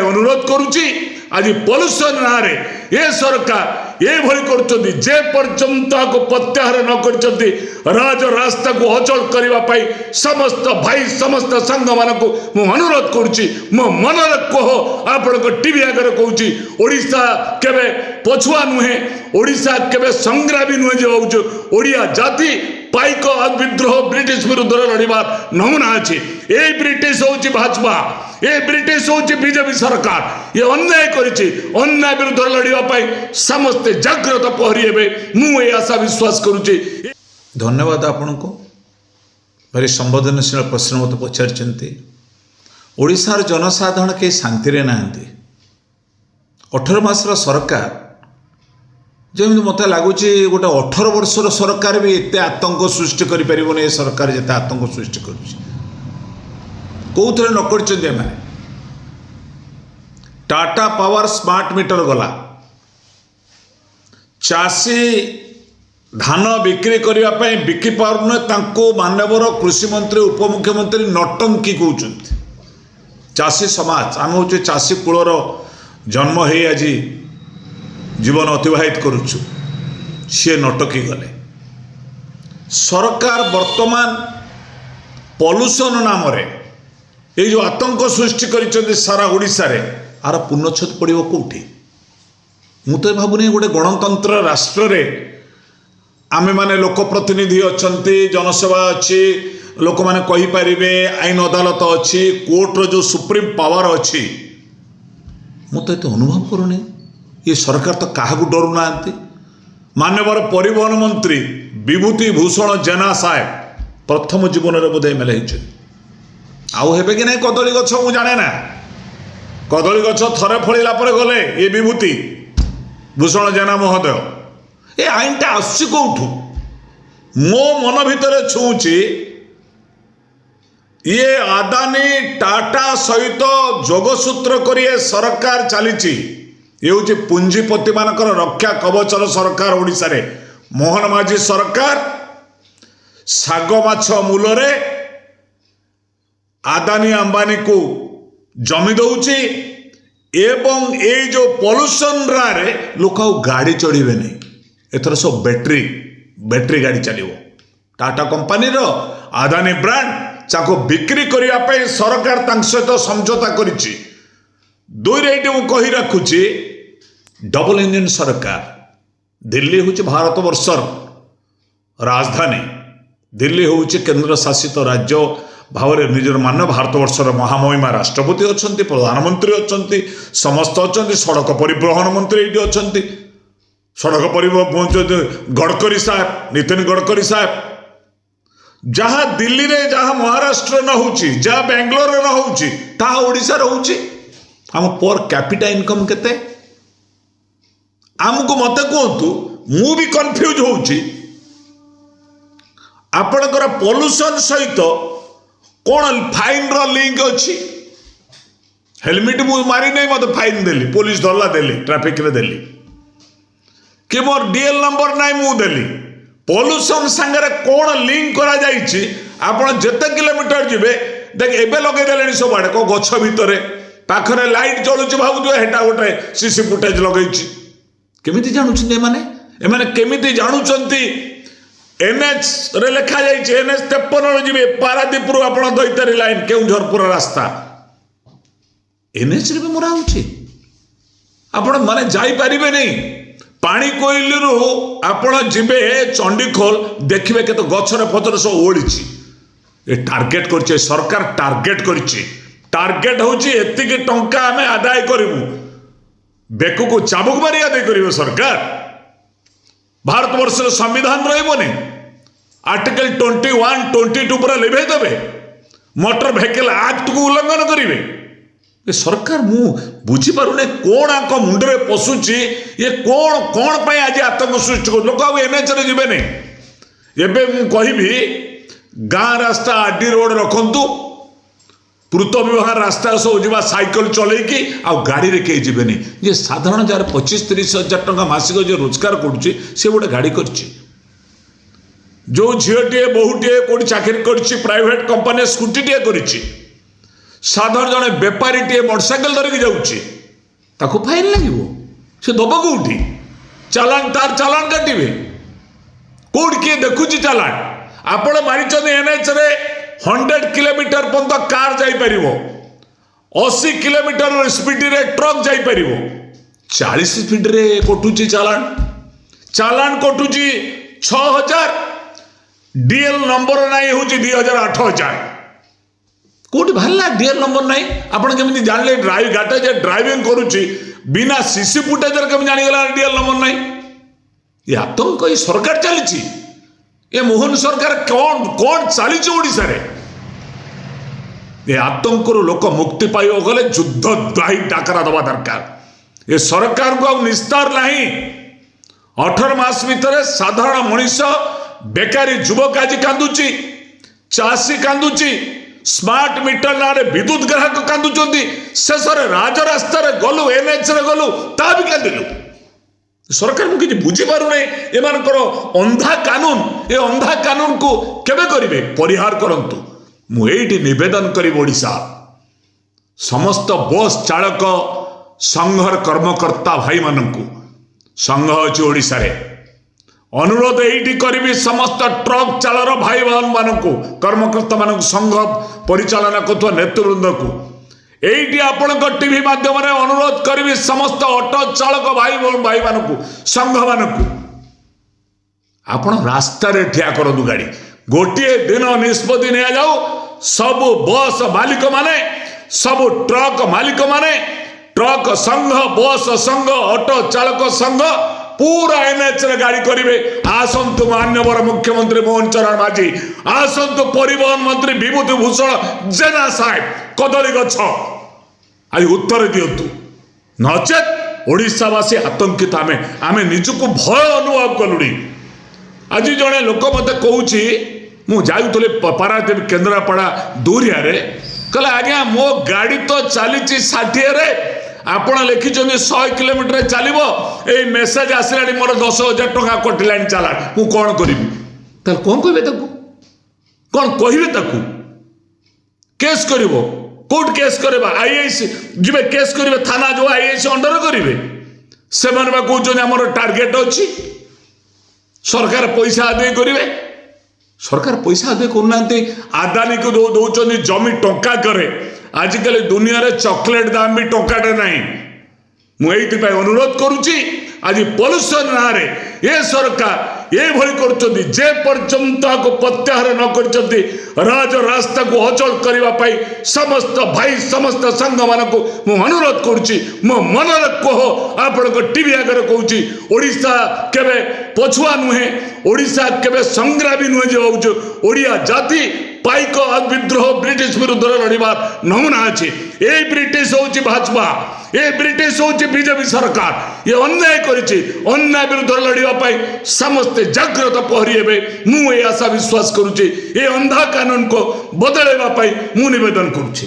अनुरोध करुच्ची आज पॉल्यूशन ना रे ये सरकार ये भली करछंती जे पर्यंत को प्रत्याहार न करछंती राज रास्ता को अचल करबा पई समस्त भाई समस्त संघ मान को मु अनुरोध करुच्ची मो मनर कह आपण को टीवी आगे कहूची ओडिशा केबे पछुआ नुहे ओडिशा केबे संग्रामी नुहे जे होउछ ओडिया जाति पाइक विद्रोह ब्रिटिश विरुद्ध लड़बार नमूना अच्छी ये ब्रिटिश हूँ भाजपा ये ब्रिटिश हूँ बीजेपी सरकार ये अन्याय करिछि अन्याय विरुद्ध लड़ाई समस्ते जागृत पहरी हे मुझे आशा विश्वास करुच्ची। धन्यवाद आपण को भारी संवेदनशील प्रश्न मत पचार ओडिशार जनसाधारण के शांति रे नाहंती 18 मासर सरकार जमी मत लगुच गोटे 18 वर्षर सरकार भी एत आतंक सृष्टि कर सरकार जिते आतंक सृष्टि कौन न कर टाटा पावर स्मार्ट मीटर गला चाषी धान बिक्री करने बिकी पारन मानवर कृषि मंत्री उपमुख्यमंत्री नटंकी कहते चाषी समाज आम हूँ चाषी कूलर जन्म हो आज जीवन अतिवाहित करुचु सी नटकी गले सरकार वर्तमान पॉल्यूशन नाम ये जो आतंक सृष्टि कर सारा ओडिशा रे आर पुनच्छेद पड़ो कौटी मु तो भावुनी गोटे गणतंत्र राष्ट्र रे आमे माने लोकप्रतिनिधि अच्छा जनसेवा अच्छी लोक मैंने कहींपारे आईन अदालत अच्छी कोर्टर जो सुप्रीम पावर अच्छी मु तो ये अनुभव करूनी ये सरकार तो क्या डरू ना मानवर परिवहन मंत्री विभूति भूषण जेना साहेब प्रथम जीवन में बोधे एमएलए आउ हेबे कि नहीं कदली गछ मु जाने ना कदली गछ थरे फलिला पर गले ये विभूति भूषण जेना महोदय ये आईनटा आसुची कौठू मो मन भितर छुची ये आदानी टाटा सहित जोगसूत्र करी सरकार चली ये हूँ पुंजीपति मानकर रक्षा कवचर सरकार ओडिशा रे मोहन माझी सरकार साग माछ मूल आदानी अंबानी को जमी दौची एवं ये जो पॉल्यूशन रे लोक गाड़ी चढ़े नहीं एथर सब बैटरी गाड़ी चलो टाटा कंपनी रो आदानी ब्रांड चाको बिक्री करने सरकार सहित समझौता करिछि दुई रे मु कही रखुची डबल इंजन सरकार दिल्ली हूँ भारत वर्षर राजधानी दिल्ली हूँ केंद्र शासित राज्य भाव में निजर मान भारत वर्षर महामहिमा राष्ट्रपति अच्छा प्रधानमंत्री अच्छा समस्त अच्छा सड़क परिवहन मंत्री ये अच्छा सड़क परिवहन गडकरी साहब नितिन गडकरी साहब जहाँ दिल्ली रे जहाँ महाराष्ट्र न होची जहाँ बेंगलोर न होची ता ओडिशा होची हम पर कैपिटा इनकम केते आमको मत कहतु मु भी कन्फ्यूज होची आपणकर पॉल्यूशन सहित कौन फाइन रो लिंक अच्छी हेलमेट मु मारी नहीं मत फाइन देली पुलिस धरला देली ट्रैफिक रे देली कि मोर डीएल नंबर नहीं मु देली पॉल्यूशन संगे कौन लिंक करा जाइछि आपण जेते किलोमीटर जिबे देख एबे लगे देलेनी सब आडे को गछ भितरे पाखरे लाइट जळुछि भाबु हेटा गोटे सीसी फुटेज लगैछि केमिति जानुछन्ते एमाने केमिति जानुछन्ती एनएच रे लिखा जाइछि एनएच 53 रे जिबे पारादीप रु आपण दैतरी लाइन केउझरपुर रास्ता एनएच रे भी मरा होछि आपण माने जाई परिबे नहीं पानी कोइली रु आपण जिबे चंडीखोल देखिबे केतो गछरे पतर सब ओळिछि ए टार्गेट करछि सरकार टार्गेट करछि टार्गेट होछि एतिके टंका हमें आदाय करिवु बेकु को चाबुक मारी आदाय करिवो सरकार भारत वर्ष संविधान रहिबोनी आर्टिकल 21 22 पर लिभे देबे मोटर व्हीकल एक्ट को उल्लंघन करिवे ये सरकार मु बुझी पारुने कोण आक मुंडरे पशुची ये कोण कोण पय आज आतंक सृष्टि कर लोक आ एनएच रे जिबे नै एबे मु कहिबी गाँ रास्ता आरडी रोड रखंतु पूर्त व्यवहार रास्ता सब जा साइकिल चलैकी आ गाड़ी रे कहीं जीवे नहीं ये साधारण जार 25-30 हजार टंका मासिक जो रोजगार करुच्ची से गोटे गाड़ी करची जो झीटे बहुटे कौटी चाकरी करची प्राइवेट कंपनी स्कूटी टे करची साधारण जड़े बेपारी मोटरसाइकेल धरिकी जाऊँगी ताको फाइन लगे से दब कौटी चालान तार चालान काटे कौट किए देखुची चालान आपण मारी एनएच रे 100 किलोमीटर पर्यंत कार जापर 80 किलोमीटर स्पीड रे ट्रक जापर 40 स्पीड रे कटुची चालान चालान कटुची 6000 डीएल नंबर नाई हूँ 2008 कौटी बाहर डीएल नंबर नाई आपड़ केमी जानले गाड़ी जे ड्राइविंग करुच्ची बिना सीसी फुटेज केमी जानीगला डीएल नंबर नाई ये आतंक ये सरकार चली ये मोहन सरकार कौन कौन चली ओडिशा रे ये आतंक लोक मुक्ति पाइब गले युद्ध दाही डाकरा दबा दरकार ये सरकार को निस्तार नहीं 18 मास भितर साधारण मनीष बेकारी युवक आज कांदुची चाषी कांदुची स्मार्ट मीटर ना विद्युत ग्राहक कांदुचंती शेष राजरास्त गलु एनएच रे गलु ता भी कांदिलु सरकार को किसी बुझी पारु नहीं एमानकर अंधा कानून ये अंधा कानून को केबे करिवे परिहार करंतु मु एठी निवेदन करी ओडिशा समस्त बस चालक संघर कर्मकर्ता भाई मानकु संघ अछि ओडिशा रे अनुरोध एठी करी समस्त ट्रक चालक भाई बहन मानकु कर्मकर्ता मानकु संघ परिचालना करथुवा नेतृवृंद को एठी आपणक टीवी माध्यम रे अनुरोध करी समस्त ऑटो चालक भाई मानकु संघ मानकु आपण रास्ता रे ठिया करदु गाड़ी गोटे दिन निष्पत्ति निया जाऊ सब बस मालिक माने सब ट्रक मालिक माने ट्रक संघ बस संघ ऑटो चालक संघ पूरा एनएच रे गाड़ी करिवे आसंतु मान्यवर मुख्यमंत्री मोहन चरण माझी आसंतु परिवहन मंत्री विभूति भूषण जेना साहेब कदली गछ आज उत्तर दियंतु नचेत ओडिशावासी आतंकित आमे निजको भय अनुभव कलुनी आज जड़े लोक मत कहूँ मु जाऊली पारादीप केन्द्रापड़ा दूरिया कहले आज्ञा मो गाड़ी तो चली 60 रे आपण लिखिं 100 किलोमीटर चलो ये मेसेज आसला मोर 10,000 टका कटिला चला मु कौन करी कौन कहे कौन कहे केस कर कोर्ट केस करवा आईआईसी जी केस करेंगे थाना जो आईआईसी अंडर करेंगे से कहते आमर टार्गेट अच्छी सरकार पैसा आदाय करेंगे सरकार पैसा आदाय करना आदानी को दौरान जमी टंका करे आजिकल दुनिया रे चॉकलेट दाम भी टंकाटे ना मुझे अनुरोध करुच्ची आज पॉल्यूशन ना रे ये सरकार ये भली करछंती जे पर्यंत को प्रत्याहार न करछंती राज रास्ता को अचल करने समस्त भाई समस्त संघ मान को मु अनुरोध करुच्ची मो मनर कह आपण टीवी आगे कहूँ ओडिशा केबे पछुआ नुहे ओडिशा केबे संग्रामी नुहे जो ओडिया जाति पाइक विद्रोह ब्रिटिश विरुद्ध लड़ार नमूना अच्छी ये ब्रिटिश हूँ भाजपा ये ब्रिटिश हूँ बीजेपी सरकार ये अन्याय करिछि अन्याय विरुद्ध लड़ाई समस्ते जागृत पहरी हे मु आशा विश्वास करुच्ची ये अंधा कानून को बदलैवा मु निवेदन करुच्ची।